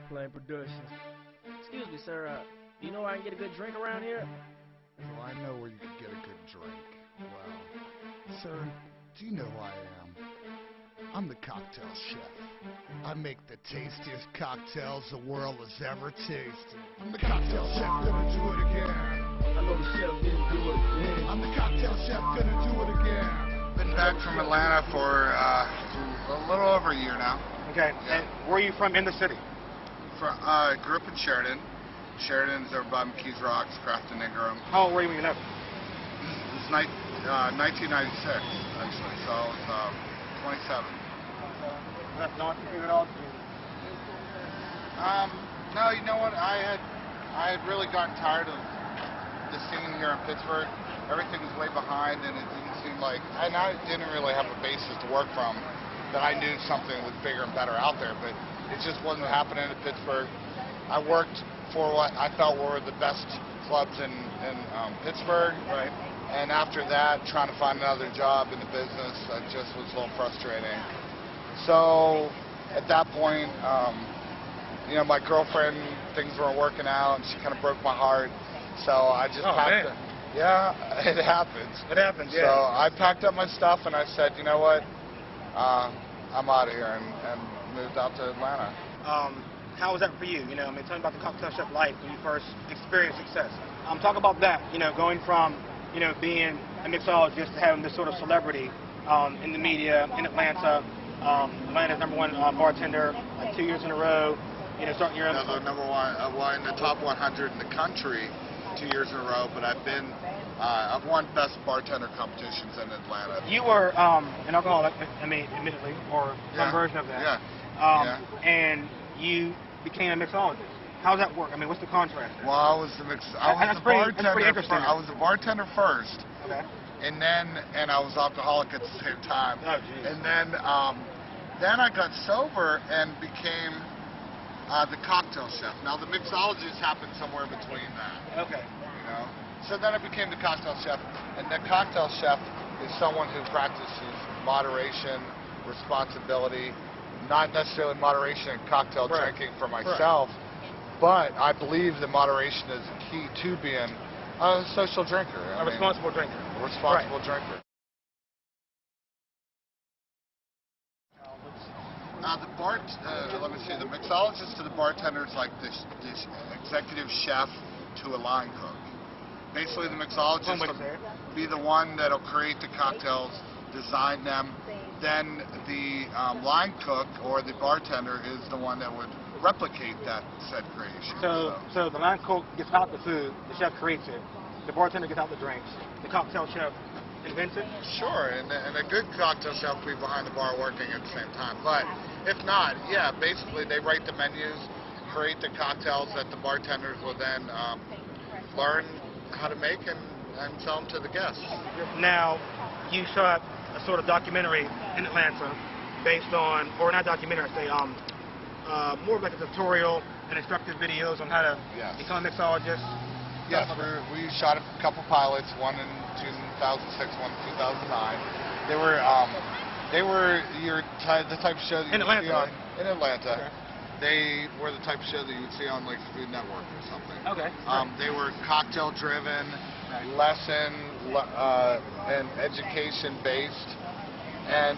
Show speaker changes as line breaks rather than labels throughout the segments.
Airplane Productions. Excuse me, sir. Do you know where I can get a good drink around here?
Well, I know where you can get a good drink. Well, sir, do you know who I am? I'm the cocktail chef. I make the tastiest cocktails the world has ever tasted. I'm the cocktail chef, gonna do it again.
I know the chef didn't do it again.
I'm the cocktail chef, gonna do it again.
Been back from Atlanta for a little over a year now.
Okay.
Yeah.
And where are you from in the city?
Grew up in Sheridan. Sheridan's over by McKees Rocks, Crafton, Ingram.
How old were you when you left?
It was 1996, actually, so I was 27.
That's not your at all?
No, you know what? I had really gotten tired of the scene here in Pittsburgh. Everything was way behind, and it didn't seem like, and I didn't really have a basis to work from that I knew something was bigger and better out there, but it just wasn't happening in Pittsburgh. I worked for what I felt were the best clubs in Pittsburgh.
Right.
And after that, trying to find another job in the business, it just was a little frustrating. So at that point, you know, my girlfriend, things weren't working out, and she kind of broke my heart. So I just packed it. Yeah, it happens.
It happens, yeah.
So I packed up my stuff and I said, you know what, I'm out of here, and moved out to Atlanta.
How was that for you? You know, I mean, tell me about the cocktail chef life when you first experienced success. Talk about that. You know, going from being a mixologist to having this sort of celebrity in the media in Atlanta. Atlanta's #1 bartender like 2 years in a row. You know, starting your own.
The number one, in the top 100 in the country 2 years in a row. But I've won best bartender competitions in Atlanta.
You were an alcoholic, I mean, admittedly, or some version of that.
Yeah.
And you became a mixologist. How does that work? I mean, what's the contrast there?
Well, I was the bartender. I was a bartender first.
Okay.
And I was alcoholic at the same time.
Oh, geez.
And then I got sober and became the cocktail chef. Now the mixologist happened somewhere between that.
Okay.
You know. So then I became the cocktail chef, and the cocktail chef is someone who practices moderation, responsibility, not necessarily moderation in cocktail drinking for myself, but I believe that moderation is key to being a social drinker.
A responsible drinker.
A responsible drinker. Let me see, the mixologist to the bartender is like this executive chef to a line cook. Basically, the mixologist will be the one that'll create the cocktails, design them. Then the line cook or the bartender is the one that would replicate that said creation.
So the line cook gets out the food, the chef creates it, the bartender gets out the drinks, the cocktail chef invents it?
Sure, and a good cocktail chef will be behind the bar working at the same time. But if not, yeah, basically they write the menus, create the cocktails that the bartenders will then learn how to make and sell them to the guests. Now,
you shot a sort of documentary in Atlanta based on, or not documentary, say, more of like a tutorial and instructive videos on how to become a mixologist.
Yes, we shot a couple pilots, one in 2006, one in 2009. They were the type of show that you would see on in Atlanta. Okay. They were the type of show that you would see on like Food Network or something.
Okay.
They were cocktail driven, lesson and education based, and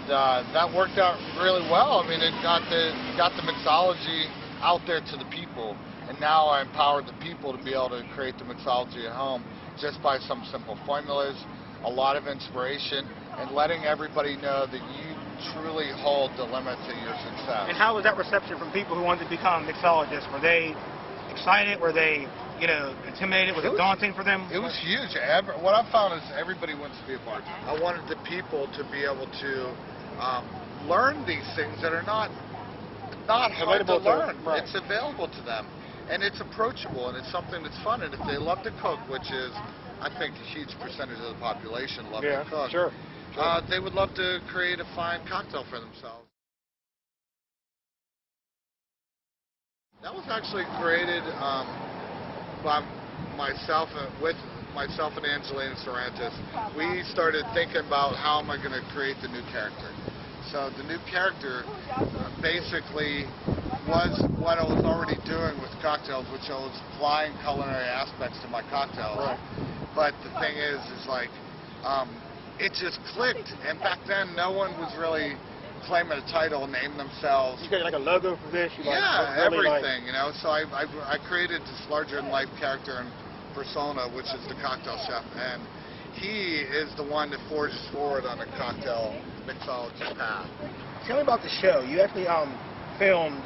that worked out really well. I mean, it got the mixology out there to the people, and now I empowered the people to be able to create the mixology at home just by some simple formulas, a lot of inspiration, and letting everybody know that you truly hold the limit to your success.
And how was that reception from people who wanted to become mixologists? Were they excited? Were they, intimidated? Was it daunting for them?
It was huge. What I found is everybody wants to be a bartender. I wanted the people to be able to learn these things that are not hard to learn.
Right.
It's available to them, and it's approachable, and it's something that's fun. And if they love to cook, which is, I think, a huge percentage of the population love to cook.
Sure.
They would love to create a fine cocktail for themselves. That was actually created by myself and Angelina Sorrentis. We started thinking about how am I going to create the new character. So the new character basically was what I was already doing with cocktails, which I was applying culinary aspects to my cocktails.
Right.
But the thing is like, it just clicked. And back then, no one was really claiming a title, name themselves.
You got like a logo for this? You
Yeah,
really
everything, you know. So I created this larger-than-life character and persona, which is the cocktail chef, and he is the one that forges forward on the cocktail mixology path.
Tell me about the show. You actually filmed,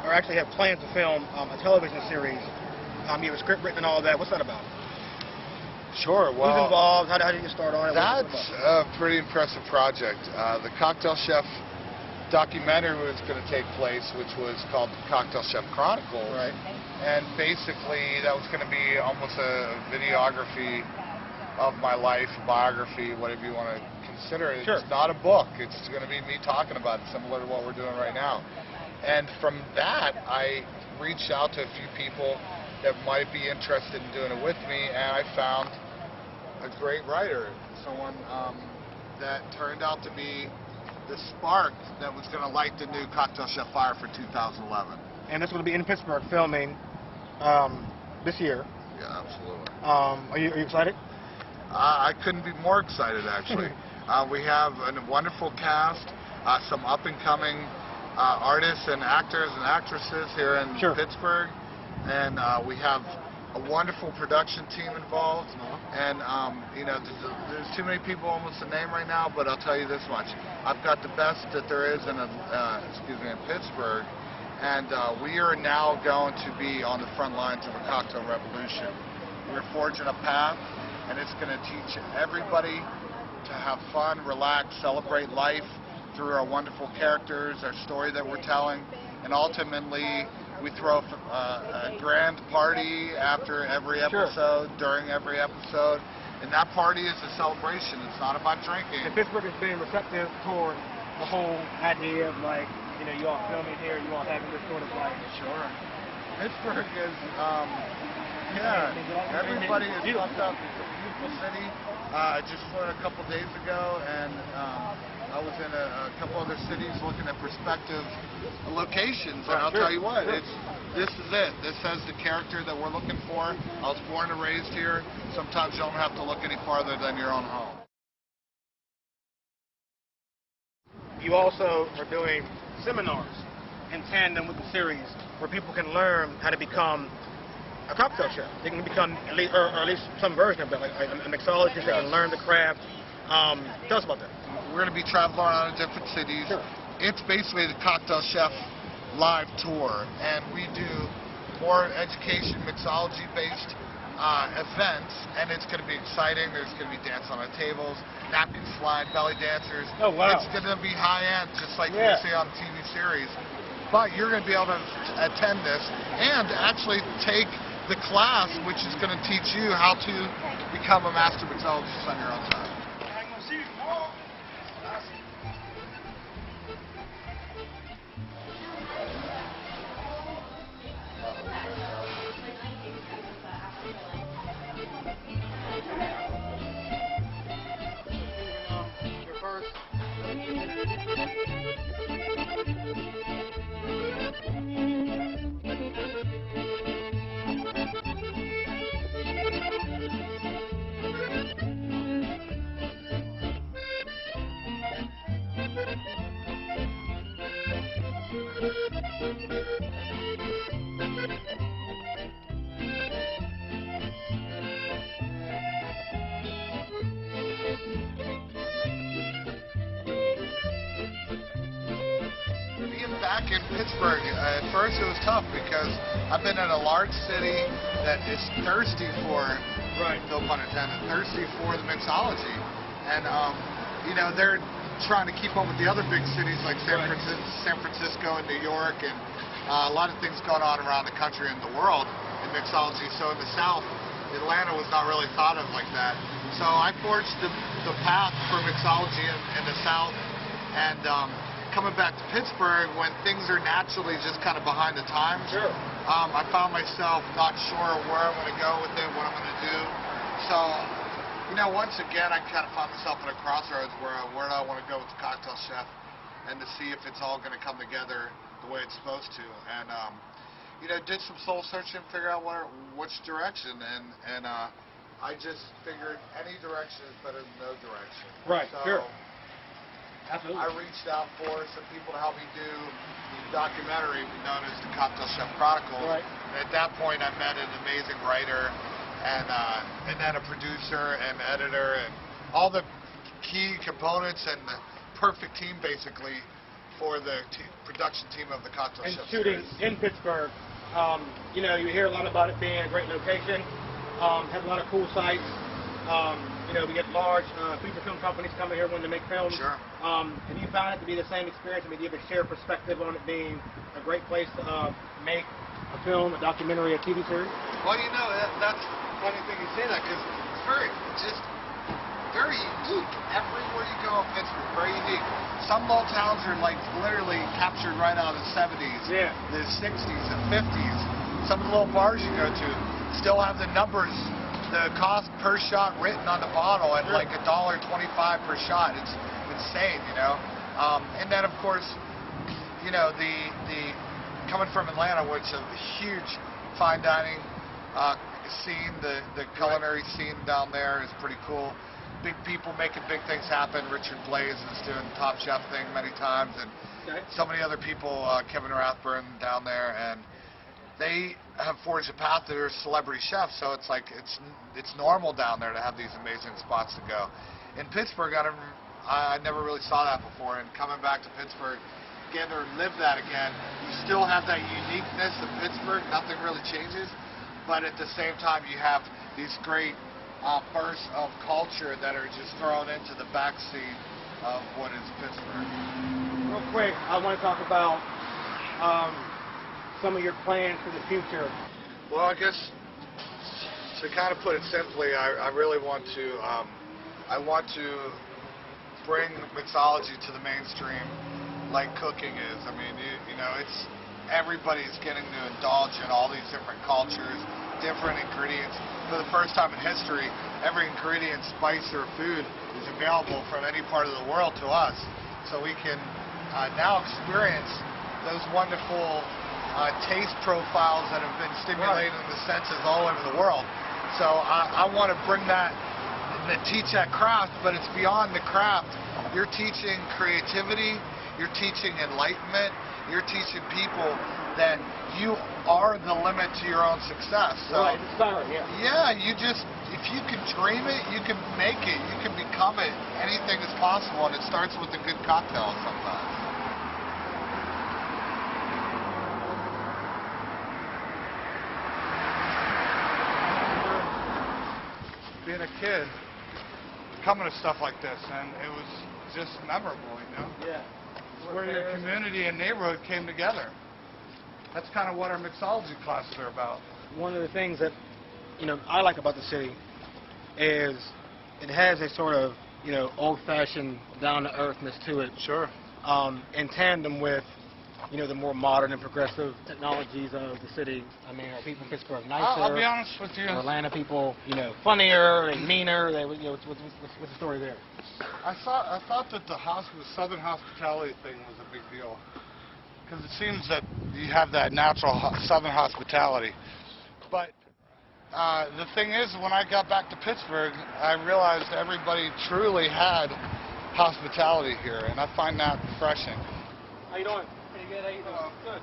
or actually have plans to film a television series. You have a script written and all that. What's that about?
Sure. Well,
who's involved? How did you start on it?
That's a pretty impressive project. The Cocktail Chef documentary was going to take place, which was called Cocktail Chef Chronicles.
Right.
And basically, that was going to be almost a videography of my life, biography, whatever you want to consider it.
Sure.
It's not a book. It's going to be me talking about it, similar to what we're doing right now. And from that, I reached out to a few people that might be interested in doing it with me, and I found a great writer, someone that turned out to be the spark that was going to light the new Cocktail Chef fire for 2011.
And that's going to be in Pittsburgh filming this year.
Yeah, absolutely.
Are you excited?
I couldn't be more excited, actually. We have a wonderful cast, some up-and-coming artists and actors and actresses here in Pittsburgh, and we have a wonderful production team involved. And you know, there's too many people almost to name right now, but I'll tell you this much: I've got the best that there is in in Pittsburgh, and we are now going to be on the front lines of a cocktail revolution. We're forging a path, and it's going to teach everybody to have fun, relax, celebrate life through our wonderful characters, our story that we're telling, and ultimately we throw a grand party after every episode, during every episode, and that party is a celebration. It's not about drinking.
And Pittsburgh has been receptive toward the whole idea of, like, you know, you all filming here, you all having this sort of like...
Sure. Pittsburgh is, yeah, everybody is fucked up. It's a beautiful city. I just flew in a couple days ago, and I was in a couple other cities looking at prospective locations, and I'll tell you what, this is it. This has the character that we're looking for. I was born and raised here. Sometimes you don't have to look any farther than your own home.
You also are doing seminars in tandem with the series where people can learn how to become a cocktail chef. They can become, at least some version of it, like a mixologist. They can learn the craft. Tell us about that.
We're going to be traveling around in different cities. It's basically the Cocktail Chef live tour, and we do more education, mixology-based events, and it's going to be exciting. There's going to be dance on the tables, napkins flying, belly dancers.
Oh, wow.
It's going to be high-end, just like you see on TV series. But you're going to be able to attend this and actually take the class, which is going to teach you how to become a master mixologist on your own time. Back in Pittsburgh, at first it was tough because I've been in a large city that is thirsty for, no pun intended, thirsty for the mixology. And, you know, they're trying to keep up with the other big cities like San Francisco and New York, and a lot of things going on around the country and the world in mixology. So in the South, Atlanta was not really thought of like that. So I forged the path for mixology in the South, and coming back to Pittsburgh when things are naturally just kind of behind the times. I found myself not sure where I'm going to go with it, what I'm going to do. So, you know, once again, I kind of found myself at a crossroads where do I want to go with the Cocktail Chef, and to see if it's all going to come together the way it's supposed to, and you know, did some soul searching, figure out which direction, and I just figured any direction is better than no direction.
Right.
So
Sure. Absolutely.
I reached out for some people to help me do the documentary known as the Cocktail Chef Chronicles.
Right.
And at that point, I met an amazing writer and then a producer and editor and all the key components and the perfect team basically for the production team of the Cocktail
And
Chef
shooting
series.
in Pittsburgh, you know, you hear a lot about it being a great location. Has a lot of cool sites. You know, we get large feature film companies coming here wanting to make films.
Sure.
Have you found it to be the same experience? I mean, do you have a shared perspective on it being a great place to make a film, a documentary, a TV series?
Well, you know, that's a funny thing you say that because it's very unique. Everywhere you go in Pittsburgh, very unique. Some little towns are like literally captured right out of the 70s,
Yeah.
the 60s, and 50s. Some of the little bars you go to still have the numbers, the cost per shot written on the bottle at like $1.25 per shot. It's insane, you know. And then of course, you know, the coming from Atlanta, which is a huge fine dining scene, the culinary scene down there is pretty cool. Big people making big things happen. Richard Blaze is doing the Top Chef thing many times, and so many other people, Kevin Rathburn down there, and they have forged a path to their celebrity chefs. So it's like it's normal down there to have these amazing spots to go. In Pittsburgh, I never really saw that before, and coming back to Pittsburgh, getting to live that again, you still have that uniqueness of Pittsburgh. Nothing really changes, but at the same time, you have these great bursts of culture that are just thrown into the backseat of what is Pittsburgh.
Real quick, I want to talk about some of your plans for the future.
Well, I guess to kind of put it simply, I really want to bring mixology to the mainstream like cooking is. I mean, you know, it's everybody's getting to indulge in all these different cultures, different ingredients. For the first time in history, every ingredient, spice, or food is available from any part of the world to us. So we can now experience those wonderful taste profiles that have been stimulating the senses all over the world. So I want to bring that, teach that craft, but it's beyond the craft. You're teaching creativity, you're teaching enlightenment, you're teaching people that you are the limit to your own success. So,
Right, sorry, yeah.
yeah, you just, if you can dream it, you can make it, you can become it. Anything is possible, and it starts with a good cocktail sometimes.
Being a kid, coming to stuff like this, and it was just memorable, you know?
Yeah.
It's where your community and neighborhood came together. That's kind of what our mixology classes are about.
One of the things that, you know, I like about the city is it has a sort of, you know, old-fashioned, down-to-earthness to it.
Sure.
In tandem with, you know, the more modern and progressive technologies of the city. I mean, are people in Pittsburgh nicer?
I'll be honest with you.
Are Atlanta people, you know, funnier and meaner? They, you know, what's the story there?
I thought that the Southern hospitality thing was a big deal, because it seems that you have that natural Southern hospitality. But the thing is, when I got back to Pittsburgh, I realized everybody truly had hospitality here, and I find that refreshing.
How you doing? Pretty good. How you doing? Good.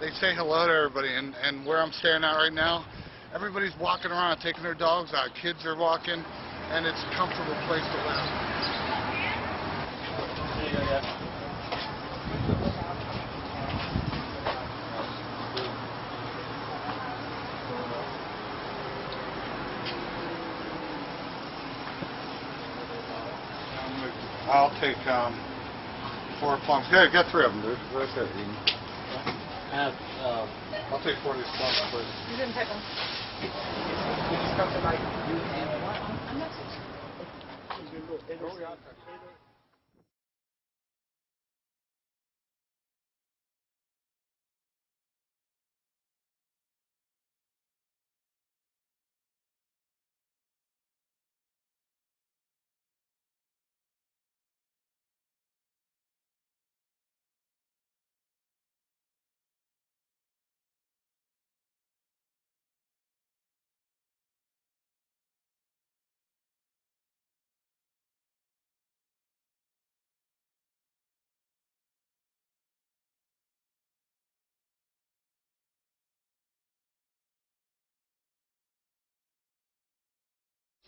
They say hello to everybody, and where I'm staring at right now, everybody's walking around, taking their dogs out, kids are walking, and it's a comfortable place to live.
There you go, yeah.
I'll take 4 plums. Yeah, get 3 of them, dude. That's it. I'll take 4 of these plums, please.
You didn't pick them.
You just come to like you and what?
I'm not so sure.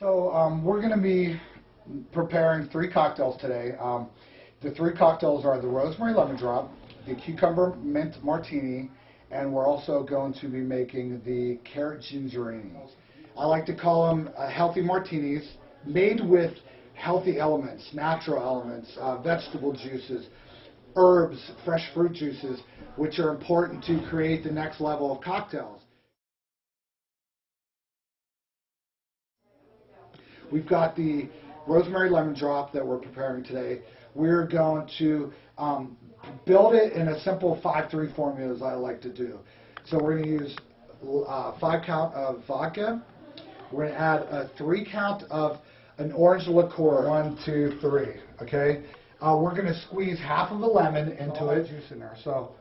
So we're going to be preparing 3 cocktails today. The 3 cocktails are the rosemary lemon drop, the cucumber mint martini, and we're also going to be making the carrot gingerini. I like to call them healthy martinis made with healthy elements, natural elements, vegetable juices, herbs, fresh fruit juices, which are important to create the next level of cocktails. We've got the rosemary lemon drop that we're preparing today. We're going to build it in a simple 5-3 formula, as I like to do. So we're going to use 5 count of vodka. We're going to add a 3 count of an orange liqueur. 1, 2, 3. Okay. We're going to squeeze half of a lemon into it. Juice in there. So.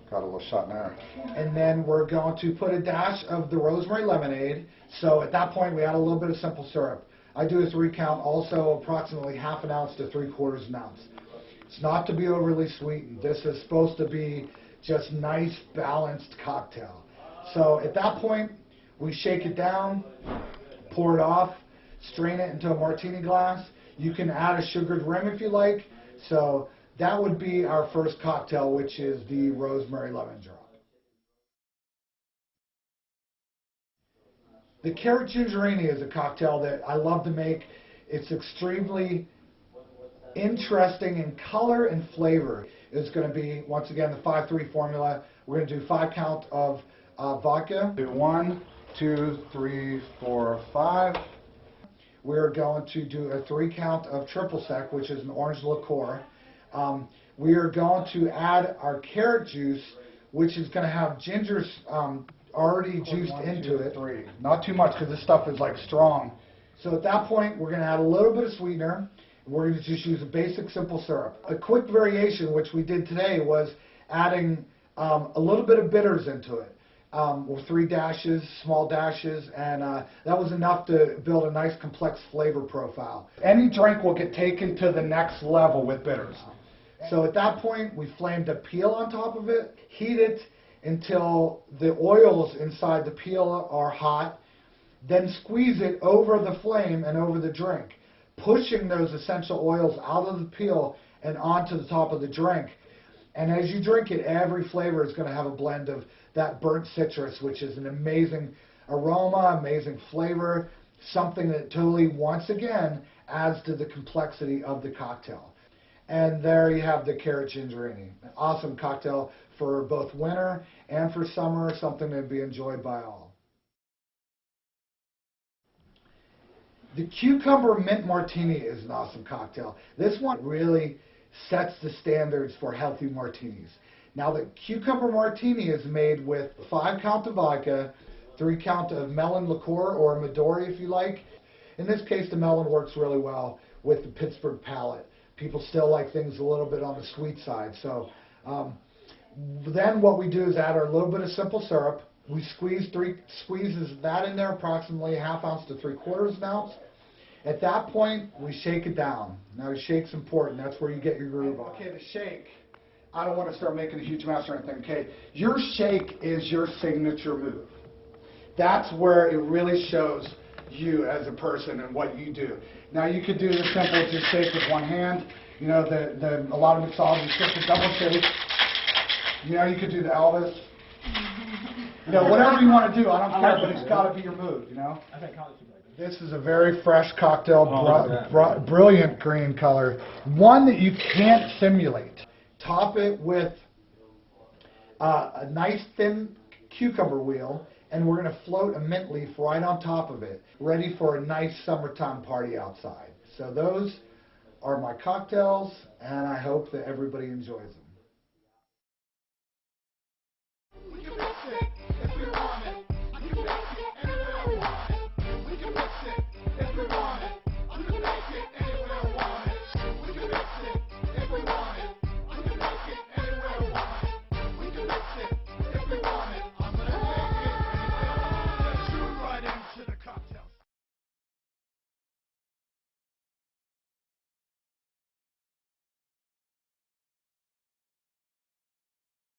Got a little shot in there. And then we're going to put a dash of the rosemary lemonade. So at that point, we add a little bit of simple syrup. I do a 3 count, also approximately half an ounce to 3/4 an ounce. It's not to be overly sweetened. This is supposed to be just nice, balanced cocktail. So at that point, we shake it down, pour it off, strain it into a martini glass. You can add a sugared rim if you like. So that would be our first cocktail, which is the rosemary lemon drop. The carrot gingerini is a cocktail that I love to make. It's extremely interesting in color and flavor. It's going to be, once again, the 5-3 formula. We're going to do 5 count of vodka. Do 1, 2, 3, 4, 5. We're going to do a 3 count of triple sec, which is an orange liqueur. We are going to add our carrot juice, which is going to have ginger already juiced into it. 3. Not too much because this stuff is like strong. So at that point, we're going to add a little bit of sweetener. We're going to just use a basic simple syrup. A quick variation, which we did today, was adding a little bit of bitters into it. With 3 dashes, small dashes, and that was enough to build a nice complex flavor profile. Any drink will get taken to the next level with bitters. So at that point, we flamed a peel on top of it, heat it until the oils inside the peel are hot, then squeeze it over the flame and over the drink, pushing those essential oils out of the peel and onto the top of the drink. And as you drink it, every flavor is going to have a blend of that burnt citrus, which is an amazing aroma, amazing flavor, something that totally, once again, adds to the complexity of the cocktail. And there you have the carrot gingerini. An awesome cocktail for both winter and for summer, something to be enjoyed by all. The cucumber mint martini is an awesome cocktail. This one really sets the standards for healthy martinis. Now the cucumber martini is made with 5 count of vodka, 3 count of melon liqueur or Midori if you like. In this case, the melon works really well with the Pittsburgh palate. People still like things a little bit on the sweet side. So then what we do is add our little bit of simple syrup. We squeeze 3 squeezes of that in there, approximately a half ounce to 3/4 ounce. At that point, we shake it down. Now, the shake's important. That's where you get your groove on. Okay, the shake. I don't want to start making a huge mess or anything, okay? Your shake is your signature move. That's where it really shows you as a person and what you do. Now, you could do the simple just shake with one hand. You know, a lot of mixologists just a double shake. You know, you could do the Elvis. You know, whatever you want to do, I don't care, but it's got to be your move, you know? This is a very fresh cocktail, brilliant green color, one that you can't simulate. Top it with a nice thin cucumber wheel, and we're going to float a mint leaf right on top of it, ready for a nice summertime party outside. So those are my cocktails, and I hope that everybody enjoys them.